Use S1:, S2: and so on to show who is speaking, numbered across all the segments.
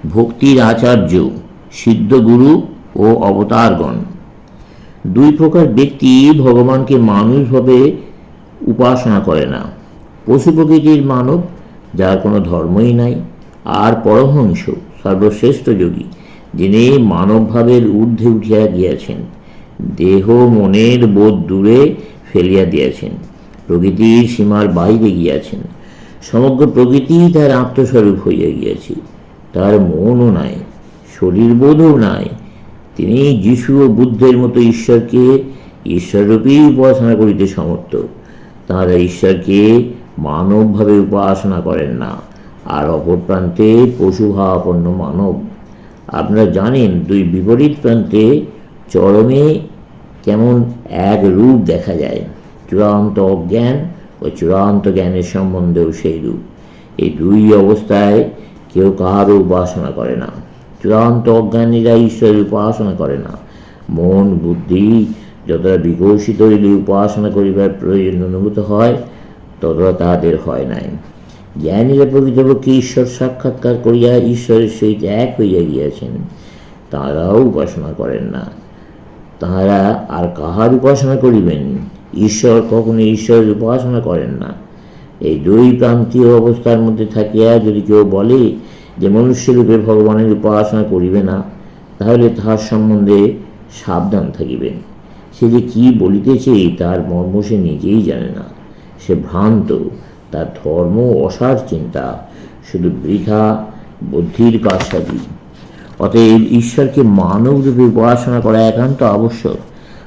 S1: ভক্তির আচার্য, সিদ্ধগুরু ও অবতারগণ। দুই প্রকার ব্যক্তি ভগবানকে মানুষভাবে উপাসনা করে না। পশু প্রকৃতির মানব, যার কোনো ধর্মই নাই, আর পরমহংস, সর্বশ্রেষ্ঠ যোগী, যিনি মানবভাবের ঊর্ধ্বে উঠিয়া গিয়াছেন, দেহ মনের বোধ দূরে ফেলিয়া দিয়াছেন, প্রকৃতির সীমার বাইরে গিয়াছেন। সমগ্র প্রকৃতি তার আত্মস্বরূপ হইয়া গিয়াছে। তার মনও নাই, শরীরবোধও নাই। তিনি যীশু ও বুদ্ধের মতো ঈশ্বরকে ঈশ্বররূপেই উপাসনা করিতে সমর্থ। তাঁরা ঈশ্বরকে মানবভাবে উপাসনা করেন না, আর অপর প্রান্তে পশুভাবাপন্ন মানব। আপনারা জানেন, দুই বিপরীত প্রান্তে চরমে কেমন এক রূপ দেখা যায়। চূড়ান্ত অজ্ঞান ও চূড়ান্ত জ্ঞানের সম্বন্ধেও সেই রূপ। এই দুই অবস্থায় কেউ কাহারও উপাসনা করে না। চূড়ান্ত অজ্ঞানীরা ঈশ্বরের উপাসনা করে না। মন বুদ্ধি যতটা বিকশিত হইলে উপাসনা করিবার প্রয়োজন অনুভূত হয়, ততটা তাহাদের হয় নাই। জ্ঞানীরা প্রকৃতপক্ষে ঈশ্বর সাক্ষাৎকার করিয়া ঈশ্বরের সহিত এক হইয়া গিয়াছেন, তাঁরাও উপাসনা করেন না। তাঁরা আর কাহার উপাসনা করিবেন? ঈশ্বর কখনো ঈশ্বরের উপাসনা করেন না। এই দুই প্রান্তীয় অবস্থার মধ্যে থাকিয়া যদি কেউ বলে যে মনুষ্যরূপে ভগবানের উপাসনা করিবে না, তাহলে তাহার সম্বন্ধে সাবধান থাকিবেন। সে যে কি বলিতেছে তার মর্ম সে নিজেই জানে না। সে ভ্রান্ত। তার ধর্ম অসার চিন্তা, শুধু বৃথা বুদ্ধির কারসাজি। অতএব ঈশ্বরকে মানবরূপে উপাসনা করা একান্ত আবশ্যক।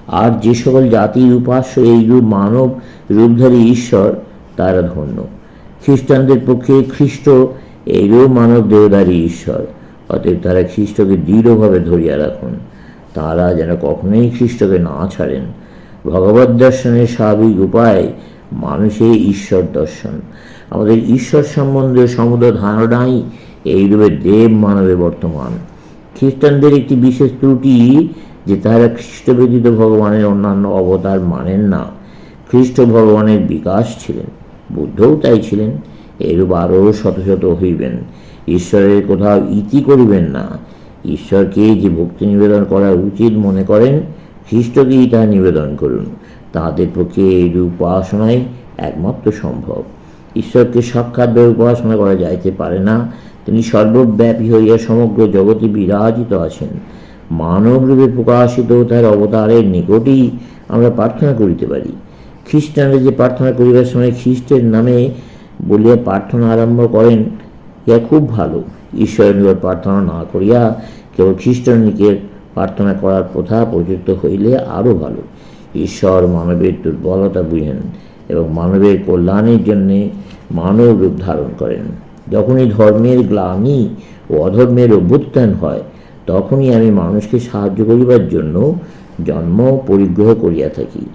S1: আর যে সকল জাতির উপাস্য এইরূপ মানব রূপধারী ঈশ্বর, তারা ধন্য। খ্রিস্টানদের পক্ষে খ্রিস্ট এইরূপ মানব দেহধারী ঈশ্বর। অতএব তারা খ্রিস্টকে দৃঢ়ভাবে ধরিয়া রাখুন। তাঁরা যেন কখনোই খ্রিস্টকে না ছাড়েন। ভগবৎ দর্শনের স্বাভাবিক উপায় মানুষের ঈশ্বর দর্শন। আমাদের ঈশ্বর সম্বন্ধে সমুদয় ধারণাই এইরূপে দেব মানবে বর্তমান। খ্রিস্টানদের একটি বিশেষ ত্রুটি যে তারা খ্রিস্ট ব্যতীত ভগবানের অন্যান্য অবতার মানেন না। খ্রিস্ট ভগবানের বিকাশ ছিলেন, বুদ্ধও তাই ছিলেন। এরূপ আরও শত শত হইবেন। ঈশ্বরের কোথাও ইতি করিবেন না। ঈশ্বরকে যে ভক্তি নিবেদন করা উচিত মনে করেন, খ্রিস্টকেই তা নিবেদন করুন। তাঁদের পক্ষে এইরূপ উপাসনাই একমাত্র সম্ভব। ঈশ্বরকে সাক্ষাৎভাবে উপাসনা করা যাইতে পারে না। তিনি সর্বব্যাপী হইয়া সমগ্র জগতে বিরাজিত আছেন। মানবরূপে প্রকাশিত তার অবতারের নিকটেই আমরা প্রার্থনা করিতে পারি। খ্রিস্টানরা যে প্রার্থনা করিবার সময় খ্রিস্টের নামে বলিয়া প্রার্থনা আরম্ভ করেন, ইহা খুব ভালো। ঈশ্বরের নিকট প্রার্থনা না করিয়া কেবল খ্রিস্টের নিকট প্রার্থনা করার প্রথা প্রযুক্ত হইলে আরও ভালো। ঈশ্বর মানবের দুর্বলতা বুঝেন এবং মানবের কল্যাণের জন্যে মানব রূপ ধারণ করেন। যখনই ধর্মের গ্লানি ও অধর্মের অভ্যুত্থান হয়, তখনই আমি মানুষকে সাহায্য করিবার জন্য জন্ম পরিগ্রহ করিয়া থাকি।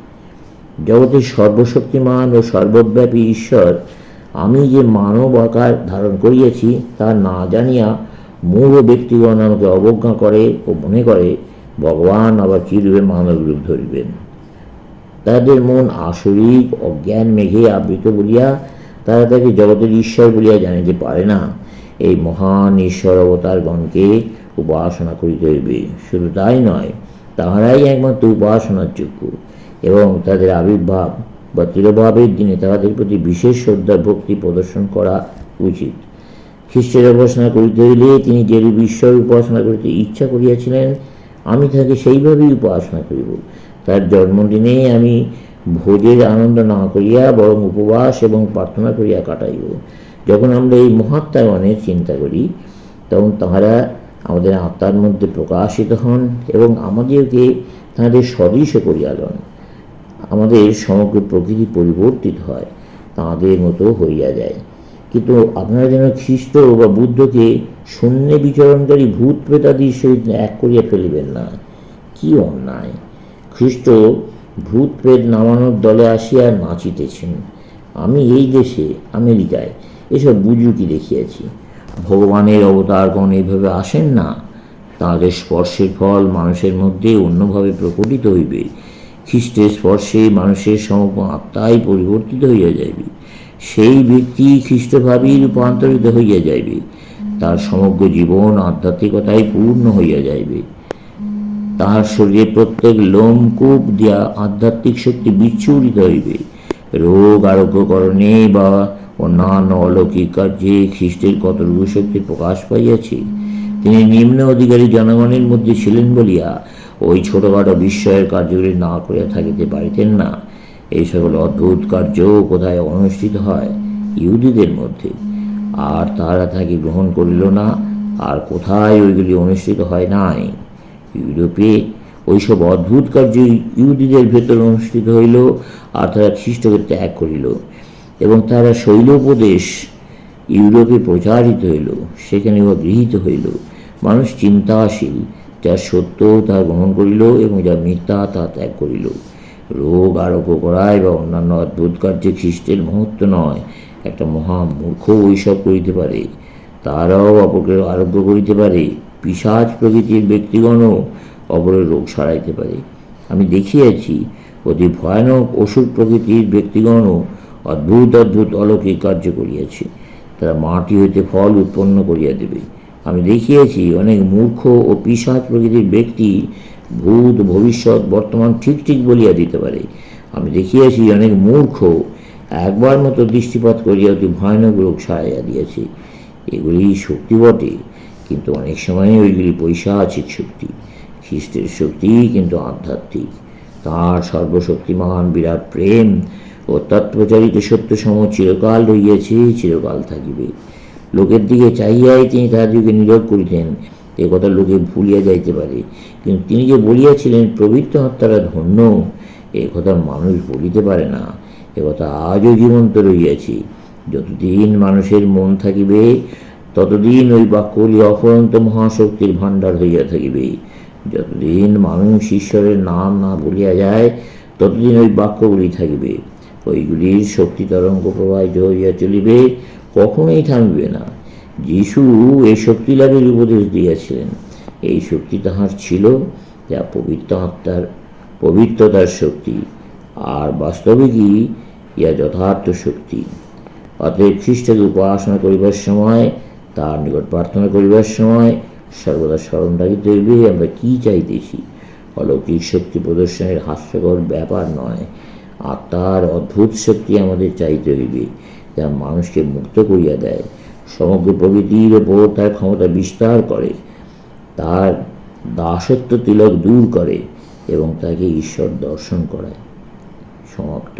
S1: জগতের সর্বশক্তিমান ও সর্বব্যাপী ঈশ্বর আমি যে মানব আকার ধারণ করিয়াছি তা না জানিয়া মূঢ় ব্যক্তিগণ আমাকে অবজ্ঞা করে ও মনে করে ভগবান আবার কিরূপে মানব রূপ ধরিবেন। তাদের মন আসরিক অজ্ঞান মেঘে আবৃত বলিয়া তারা তাকে জগতের ঈশ্বর বলিয়া জানিতে পারে না। এই মহান ঈশ্বর অবতারগণকে উপাসনা করিতে হইবে। শুধু তাই নয়, তাহারাই একমাত্র উপাসনার যোগ্য এবং তাদের আবির্ভাব বা তিরোভাবের দিনে তাহাদের প্রতি বিশেষ শ্রদ্ধা ভক্তি প্রদর্শন করা উচিত। খ্রিস্টের উপাসনা করিতে হইলে তিনি যেরূপ ঈশ্বর উপাসনা করিতে ইচ্ছা করিয়াছিলেন, আমি তাকে সেইভাবেই উপাসনা করিব। তার জন্মদিনে আমি ভোজের আনন্দ না করিয়া বরং উপবাস এবং প্রার্থনা করিয়া কাটাইব। যখন আমরা এই মহাত্মাগণের চিন্তা করি, তখন তাহারা আমাদের আত্মার মধ্যে প্রকাশিত হন এবং আমাদেরকে তাঁদের সদৃশ করিয়া লন। আমাদের সমগ্র প্রকৃতি পরিবর্তিত হয়, তাঁদের মতো হইয়া যায়। কিন্তু আপনারা যেন খ্রিস্ট বা বুদ্ধকে শূন্যে বিচরণকারী ভূত প্রেতাদির সহিত এক করিয়া ফেলিবেন না। কি অন্যায়! খ্রিস্ট ভূত প্রেত নামানোর দলে আসিয়া নাচিতেছেন। আমি এই দেশে আমেরিকায় এসব বুজুকি দেখিয়াছি। ভগবানের অবতারগণ এইভাবে আসেন না। তাঁদের স্পর্শের ফল মানুষের মধ্যে অন্যভাবে প্রকটিত হইবে। খ্রিস্টের স্পর্শে মানুষের সমগ্র আত্মাই পরিবর্তিত হইয়া যাইবে। সেই ব্যক্তি খ্রিস্টভাবেই রূপান্তরিত হইয়া যাইবে। তার সমগ্র জীবন আধ্যাত্মিকতায় পূর্ণ হইয়া যাইবে। তাহার শরীরে প্রত্যেক লোমকূপ দিয়া আধ্যাত্মিক শক্তি বিচ্ছুরিত হইবে। রোগ আরোগ্যকরণে বা অন্যান্য অলৌকিক কার্যে খ্রিস্টের কতটুকু শক্তি প্রকাশ পাইয়াছে। তিনি নিম্ন অধিকারী জনগণের মধ্যে ছিলেন বলিয়া ওই ছোটখাটো বিস্ময়ের কার্যগুলি না করিয়া থাকিতে পারিতেন না। এই সকল অদ্ভুত কার্য কোথায় অনুষ্ঠিত হয়? ইহুদিদের মধ্যে, আর তাহারা তাকে গ্রহণ করিল না। আর কোথায় ওইগুলি অনুষ্ঠিত হয় নাই? ইউরোপে ওইসব অদ্ভুত কার্য ইহুদিদের ভেতর অনুষ্ঠিত হইল, আর তারা খ্রিস্টকে ত্যাগ করিল, এবং তারা শৈলোপদেশ ইউরোপে প্রচারিত হইল, সেখানে উহা গৃহীত হইল। মানুষ চিন্তাশীল, যা সত্য তা গ্রহণ করিল এবং যা মিথ্যা তা ত্যাগ করিল। রোগ আরোগ্য করায় বা অন্যান্য অদ্ভুত কার্যে খ্রিস্টের মহত্ব নয়। একটা মহামূর্খ ওইসব করিতে পারে, তারাও অপরকে আরোগ্য করিতে পারে। পিশাচ প্রকৃতির ব্যক্তিগণও অপরের রোগ সারাইতে পারে। আমি দেখিয়াছি অতি ভয়ানক অসুর প্রকৃতির ব্যক্তিগণও অদ্ভুত অদ্ভুত অলৌকিক কার্য করিয়াছে। তারা মাটি হইতে ফল উৎপন্ন করিয়া দেবে। আমি দেখিয়াছি অনেক মূর্খ ও পিশাচ প্রকৃতির ব্যক্তি ভূত ভবিষ্যৎ বর্তমান ঠিক ঠিক বলিয়া দিতে পারে। আমি দেখিয়াছি অনেক মূর্খ একবার মতো দৃষ্টিপাত করিয়া অতি ভয়ানক রোগ সারাইয়া দিয়েছে। এগুলি শক্তি বটে, কিন্তু অনেক সময় ওইগুলি পৈশাচিক শক্তি। খ্রিস্টের শক্তি কিন্তু আধ্যাত্মিক। তাঁর সর্বশক্তিমান বিরাট প্রেম ও তৎপ্রচারিত সত্যসমূহ চিরকাল রহিয়াছে, চিরকাল থাকিবে। লোকের দিকে চাহিয়াই তিনি তাহাদিগকে নীরব করিতেন, এ কথা লোকে ভুলিয়া যাইতে পারে, কিন্তু তিনি যে বলিয়াছিলেন প্রবৃত্ত আত্মারা ধন্য, এ কথা মানুষ বলিতে পারে না। এ কথা আজও জীবন্ত রহিয়াছে। যতদিন মানুষের মন থাকিবে, ততদিন ওই বাক্যগুলি অফুরন্ত মহাশক্তির ভাণ্ডার হইয়া থাকিবে। যতদিন মানুষ ঈশ্বরের নাম না বলিয়া যায়, ততদিন ওই বাক্যগুলি থাকিবে। ওইগুলির শক্তি তরঙ্গ প্রবাহিত হইয়া চলিবে, কখনোই থামিবে না। যীশু এই শক্তি লাভের উপদেশ দিয়াছিলেন। এই শক্তি তাহার ছিল, যা পবিত্র আত্মার পবিত্রতার শক্তি, আর বাস্তবিকই ইয়া যথার্থ শক্তি। অতএব খ্রিস্টকে উপাসনা করিবার সময়, তার নিকট প্রার্থনা করিবার সময় সর্বদা স্মরণ রাখিতে হইবে আমরা কি চাইতেছি। অলৌকিক শক্তি প্রদর্শনের হাস্যকর ব্যাপার নয়, আত্মার অদ্ভুত শক্তি আমাদের চাইতে হইবে, যা মানুষকে মুক্ত করিয়া দেয়, সমগ্র প্রকৃতির ওপর তার ক্ষমতা বিস্তার করে, তার দাসত্ব তিলক দূর করে এবং তাকে ঈশ্বর দর্শন করায়। সমাপ্ত।